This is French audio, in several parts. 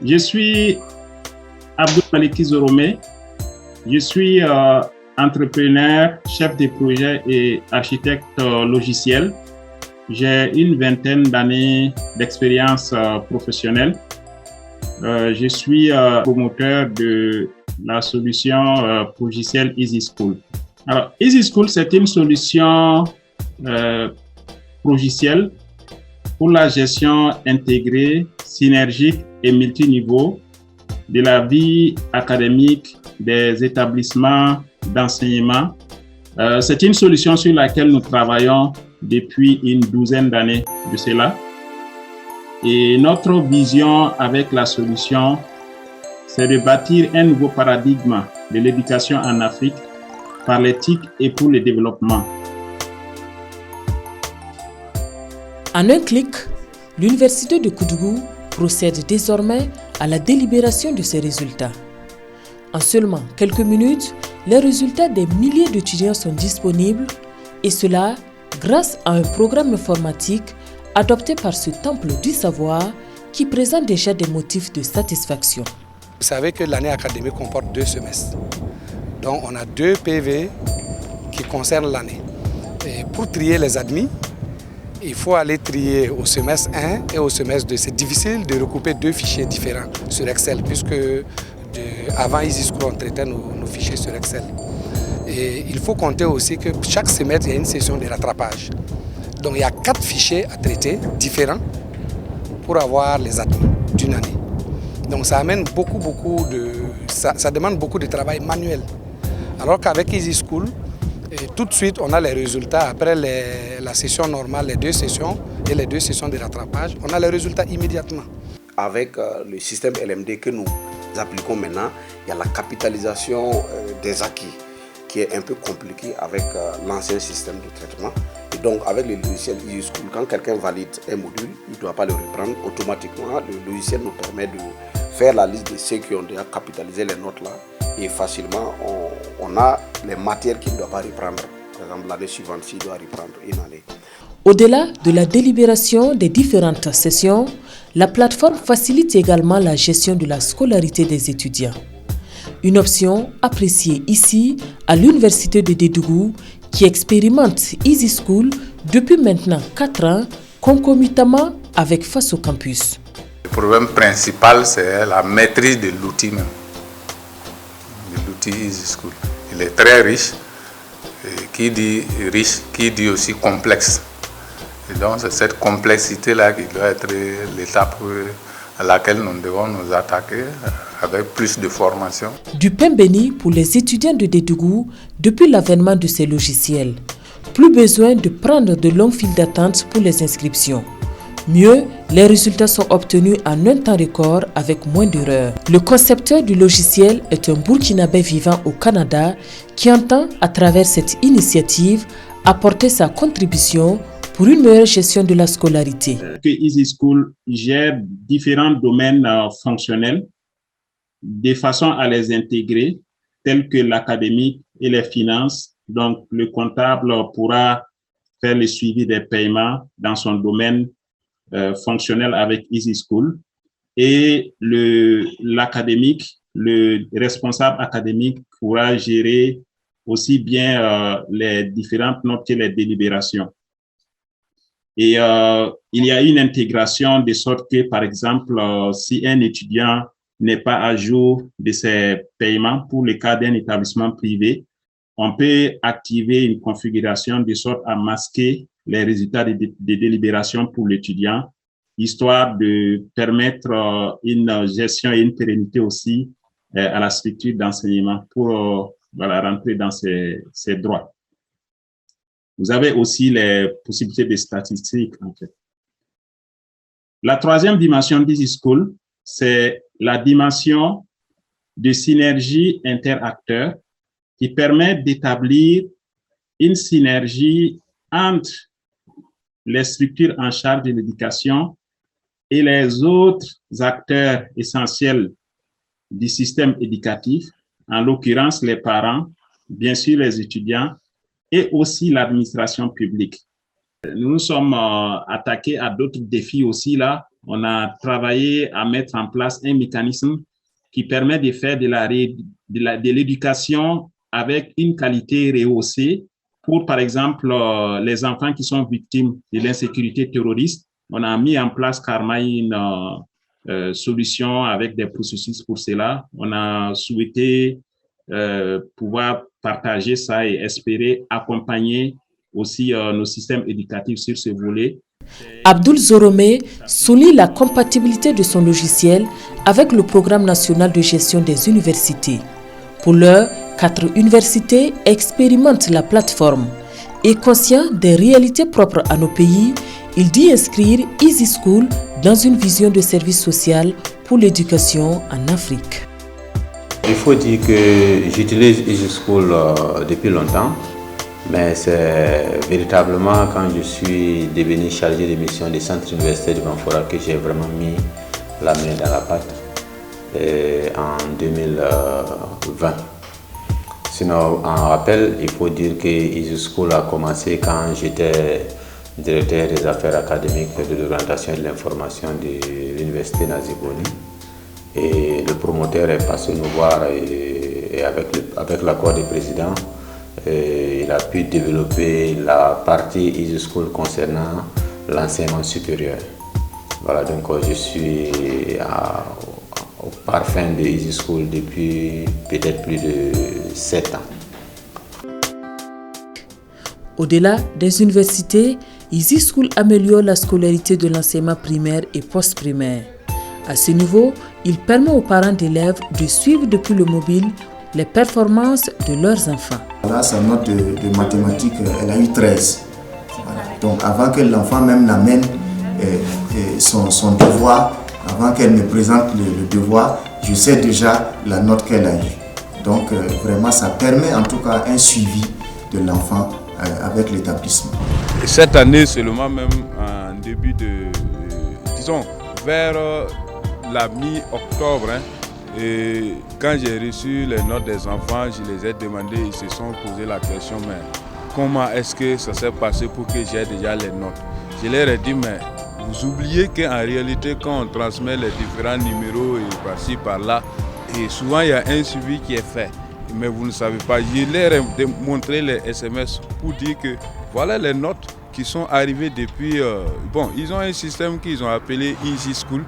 Je suis Abdou Maliki Zoromé. Je suis entrepreneur, chef de projet et architecte logiciel. J'ai une vingtaine d'années d'expérience professionnelle. Je suis promoteur de la solution logicielle EasySchool. Alors, EasySchool, c'est une solution logicielle pour la gestion intégrée, synergique et multiniveau de la vie académique des établissements d'enseignement. C'est une solution sur laquelle nous travaillons depuis une douzaine d'années de cela. Et notre vision avec la solution, c'est de bâtir un nouveau paradigme de l'éducation en Afrique par l'éthique et pour le développement. En un clic, l'Université de Koudougou procède désormais à la délibération de ses résultats. En seulement quelques minutes, les résultats des milliers d'étudiants sont disponibles, et cela grâce à un programme informatique adopté par ce temple du savoir qui présente déjà des motifs de satisfaction. Vous savez que l'année académique comporte 2 semestres. Donc on a 2 PV qui concernent l'année. Et pour trier les admis, il faut aller trier au semestre 1 et au semestre 2. C'est difficile de recouper 2 fichiers différents sur Excel, puisque avant EasySchool, on traitait nos fichiers sur Excel. Et il faut compter aussi que chaque semestre, il y a une session de rattrapage. Donc il y a 4 fichiers à traiter différents pour avoir les admis d'une année. Donc ça amène ça demande beaucoup de travail manuel. Alors qu'avec EasySchool, tout de suite, on a les résultats après la session normale, les 2 sessions et les 2 sessions de rattrapage. On a les résultats immédiatement. Avec le système LMD que nous appliquons maintenant, il y a la capitalisation des acquis qui est un peu compliquée avec l'ancien système de traitement. Et donc, avec le logiciel EasySchool, quand quelqu'un valide un module, il ne doit pas le reprendre. Automatiquement, le logiciel nous permet de faire la liste de ceux qui ont déjà capitalisé les notes là. Et facilement, on a les matières qu'il ne doit pas reprendre. Par exemple, l'année suivante, s'il doit reprendre une année. Au-delà de la délibération des différentes sessions, la plateforme facilite également la gestion de la scolarité des étudiants. Une option appréciée ici à l'Université de Dédougou qui expérimente EasySchool depuis maintenant 4 ans, concomitamment avec Faso Campus. Le problème principal, c'est la maîtrise de l'outil même. L'outil EasySchool. Il est très riche. Et qui dit riche, qui dit aussi complexe. Et donc c'est cette complexité-là qui doit être l'étape à laquelle nous devons nous attaquer avec plus de formation. Du pain béni pour les étudiants de Dédougou depuis l'avènement de ces logiciels. Plus besoin de prendre de longues files d'attente pour les inscriptions. Mieux, les résultats sont obtenus en un temps record avec moins d'erreurs. Le concepteur du logiciel est un Burkinabé vivant au Canada qui entend, à travers cette initiative, apporter sa contribution pour une meilleure gestion de la scolarité. Que EasySchool gère différents domaines fonctionnels de façon à les intégrer, tels que l'académique et les finances. Donc, le comptable pourra faire le suivi des paiements dans son domaine fonctionnel avec EasySchool, et l'académique, le responsable académique pourra gérer aussi bien les différentes notes que les délibérations. Et il y a une intégration de sorte que, par exemple, si un étudiant n'est pas à jour de ses paiements pour le cas d'un établissement privé, on peut activer une configuration de sorte à masquer les résultats de délibération pour l'étudiant, histoire de permettre une gestion et une pérennité aussi à la structure d'enseignement pour rentrer dans ses droits. Vous avez aussi les possibilités de statistiques, en fait. La troisième dimension d'EasySchool, c'est la dimension de synergie interacteurs qui permet d'établir une synergie entre les structures en charge de l'éducation et les autres acteurs essentiels du système éducatif, en l'occurrence les parents, bien sûr les étudiants, et aussi l'administration publique. Nous nous sommes attaqués à d'autres défis aussi là, on a travaillé à mettre en place un mécanisme qui permet de faire de l'éducation avec une qualité rehaussée pour, par exemple, les enfants qui sont victimes de l'insécurité terroriste. On a mis en place carrément une solution avec des processus pour cela. On a souhaité pouvoir partager ça et espérer accompagner aussi nos systèmes éducatifs sur ce volet. Abdoul Zoromé souligne la compatibilité de son logiciel avec le programme national de gestion des universités. Pour l'heure, 4 universités expérimentent la plateforme. Et conscient des réalités propres à nos pays, il dit inscrire Easy School dans une vision de service social pour l'éducation en Afrique. Il faut dire que j'utilise Easy School depuis longtemps, mais c'est véritablement quand je suis devenu chargé de mission du centre universitaire de Banfora que j'ai vraiment mis la main dans la pâte en 2020. Sinon, en rappel, il faut dire que Easy School a commencé quand j'étais directeur des affaires académiques de l'orientation et de l'information de l'université Naziboni. Et le promoteur est passé nous voir et avec l'accord du président, il a pu développer la partie Easy School concernant l'enseignement supérieur. Voilà, donc je suis au parfum de Easy School depuis peut-être plus de 7 ans. Au-delà des universités, Easy School améliore la scolarité de l'enseignement primaire et post-primaire. À ce niveau, il permet aux parents d'élèves de suivre depuis le mobile les performances de leurs enfants. Là, sa note de mathématiques, elle a eu 13. Voilà. Donc avant que l'enfant même n'amène son devoir, avant qu'elle me présente le devoir, je sais déjà la note qu'elle a eue. Donc vraiment, ça permet en tout cas un suivi de l'enfant avec l'établissement. Cette année, seulement même en début de, disons, vers la mi-octobre, et quand j'ai reçu les notes des enfants, je les ai demandé, ils se sont posé la question, mais comment est-ce que ça s'est passé pour que j'ai déjà les notes? Je leur ai dit, mais vous oubliez qu'en réalité, quand on transmet les différents numéros et par-ci, par-là, et souvent il y a un suivi qui est fait, mais vous ne savez pas. Je leur ai montré les SMS pour dire que voilà les notes qui sont arrivées depuis... bon, ils ont un système qu'ils ont appelé Easy School,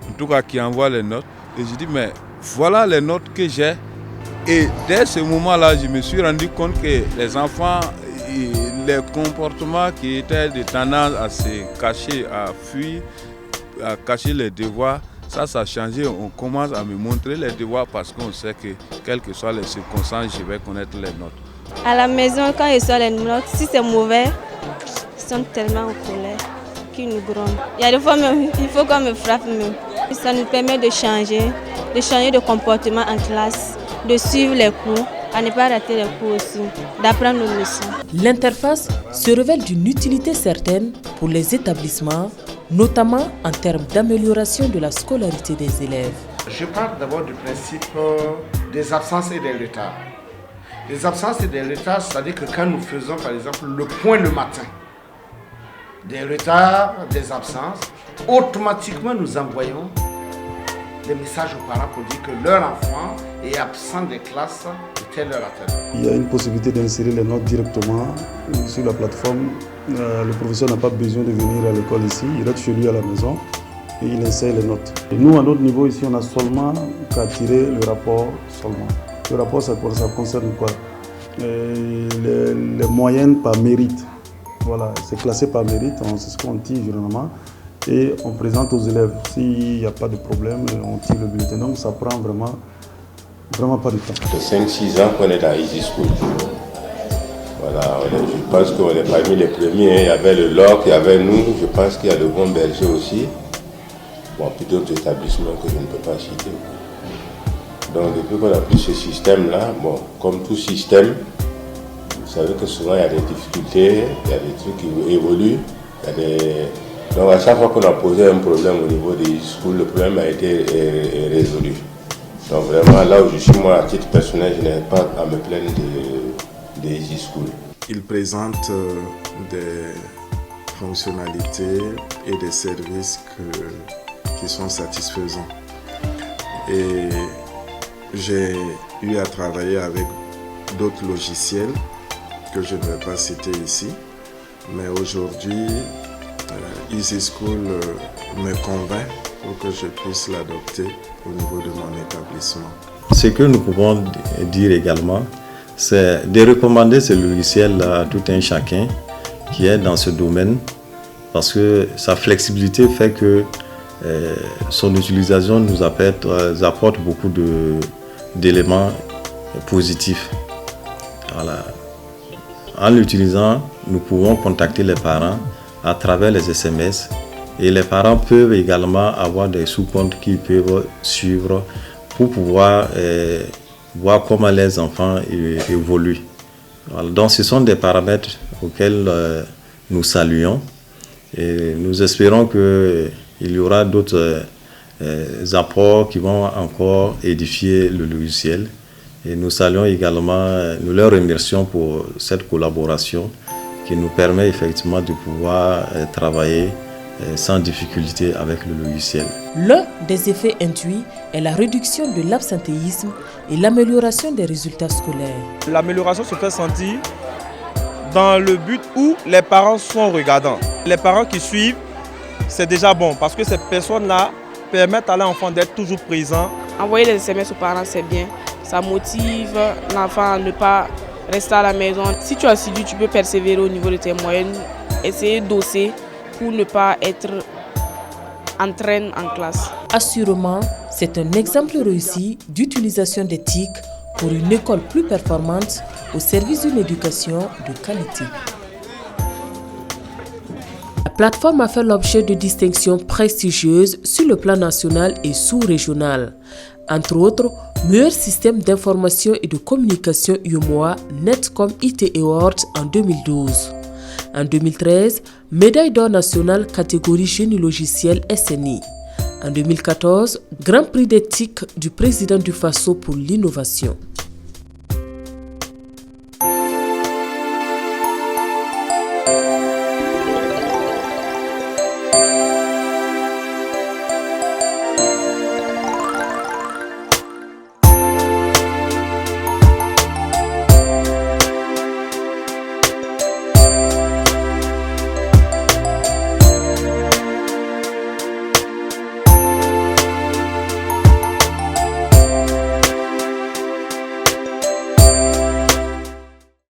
en tout cas qui envoie les notes. Et je dis, mais voilà les notes que j'ai. Et dès ce moment-là, je me suis rendu compte que les enfants, les comportements qui étaient de tendance à se cacher, à fuir, à cacher les devoirs, ça a changé. On commence à me montrer les devoirs parce qu'on sait que, quelles que soient les circonstances, je vais connaître les notes. À la maison, quand ils sortent les notes, si c'est mauvais, ils sont tellement en colère qu'ils nous grondent. Il y a des fois même, il faut qu'on me frappe même. Ça nous permet de changer de comportement en classe, de suivre les cours, à ne pas rater les cours aussi, d'apprendre nos leçons. L'interface se révèle d'une utilité certaine pour les établissements, notamment en termes d'amélioration de la scolarité des élèves. Je parle d'abord du principe des absences et des retards. Les absences et des retards, c'est-à-dire que quand nous faisons par exemple le point le matin, des retards, des absences, automatiquement nous envoyons des messages aux parents pour dire que leur enfant est absent des classes de telle heure à telle heure. Il y a une possibilité d'insérer les notes directement sur la plateforme. Le professeur n'a pas besoin de venir à l'école ici, il reste chez lui à la maison et il insère les notes. Et nous, à notre niveau ici, on a seulement qu'à tirer le rapport seulement. Le rapport, ça concerne quoi? Les moyennes par mérite. Voilà, c'est classé par mérite, c'est ce qu'on tire généralement. Et on présente aux élèves. S'il n'y a pas de problème, on tire le bulletin. Donc ça prend vraiment pas de temps. Ça fait 5-6 ans qu'on est dans Easy School. Voilà, je pense qu'on est parmi les premiers. Il y avait le LOC, il y avait nous, je pense qu'il y a le Bon Berger aussi. Bon, puis d'autres établissements que je ne peux pas citer. Donc depuis qu'on a pris ce système-là, bon, comme tout système, vous savez que souvent il y a des difficultés, il y a des trucs qui évoluent, Donc à chaque fois qu'on a posé un problème au niveau des schools, le problème a été résolu. Donc vraiment là où je suis moi à titre personnel, je n'ai pas à me plaindre des Easy School. Il présente des fonctionnalités et des services qui sont satisfaisants. Et j'ai eu à travailler avec d'autres logiciels que je ne vais pas citer ici. Mais aujourd'hui, Easy School me convainc pour que je puisse l'adopter au niveau de mon établissement. Ce que nous pouvons dire également, c'est de recommander ce logiciel à tout un chacun qui est dans ce domaine, parce que sa flexibilité fait que son utilisation nous apporte beaucoup d'éléments positifs. Voilà. En l'utilisant, nous pouvons contacter les parents à travers les SMS, et les parents peuvent également avoir des sous-comptes qu'ils peuvent suivre pour pouvoir voir comment les enfants évoluent. Voilà. Donc ce sont des paramètres auxquels nous saluons, et nous espérons qu'il y aura d'autres apports qui vont encore édifier le logiciel. Et nous saluons également, nous leur remercions pour cette collaboration qui nous permet effectivement de pouvoir travailler sans difficulté avec le logiciel. L'un des effets induits est la réduction de l'absentéisme et l'amélioration des résultats scolaires. L'amélioration se fait sentir dans le but où les parents sont regardants. Les parents qui suivent, c'est déjà bon parce que ces personnes-là permettent à l'enfant d'être toujours présent. Envoyer les SMS aux parents, c'est bien. Ça motive l'enfant à ne pas rester à la maison. Si tu es assidu, tu peux persévérer au niveau de tes moyennes, essayer d'osser pour ne pas être en traîne en classe. Assurément, c'est un exemple réussi d'utilisation des TIC pour une école plus performante au service d'une éducation de qualité. La plateforme a fait l'objet de distinctions prestigieuses sur le plan national et sous-régional. Entre autres, meilleur système d'information et de communication UMOA Netcom IT Awards en 2012. En 2013, médaille d'or nationale catégorie génie logiciel SNI. En 2014, Grand Prix d'éthique du président du FASO pour l'innovation.